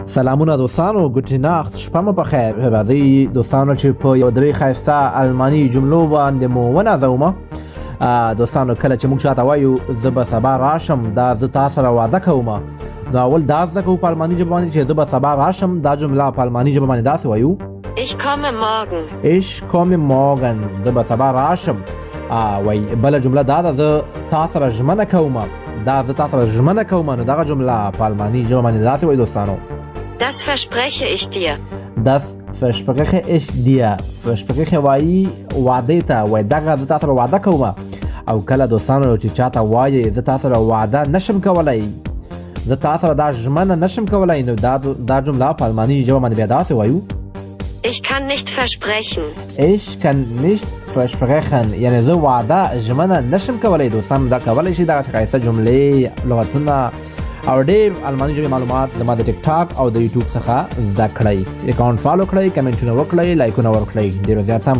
سلامونه دوستانو، ګوډ ناخت، شپه مو په خیر. راځئ دوستانو چې په یو درې ښایسته الماني جملو باندې مو ونازومه. دوستانو کله چې موږ چاته وایو زه به سبا راشم، دا زه تا سره وعده کومه، نو اول دا زده کوو په الماني ژبه باندې چې زه به سبا راشم. دا جمله په الماني ژبه باندې داسې وایو: Ich komme morgen. Ich komme morgen. زه به سبا راشم. وای بله جمله دا ده: زه تا سره ژمنه کومه. دا زه تا سره ژمنه کومه، نو دغه جمله په الماني ژبه باندې داسې وایي دوستانو: Das verspreche ich dir. Das verspreche ich dir. verspreche وایي وعده ته، وای دغه زه تا سره وعده کومه. او کله دوستانو چې چاته وایي زه تا سره وعده نشم کولی، زه تا سره دا ژمنه نشم کولی، نو دا جمله په الماني ژبه باندې بیا داسې وایو: Ich kann nicht versprechen. Ich kann nicht versprechen. یعنی زه وعده ژمنه نشم کولی. دوستان دا کولی شي دغسې ښایسته جملې، لغتونه او ډېر الماني ژبې معلومات زما د ټیک ټاک او د یوټیوب څخه زده کړئ. اکاونټ فالو کړئ، کمنټونه وکړئ، لایکونه ورکړئ. ډېر زیات هم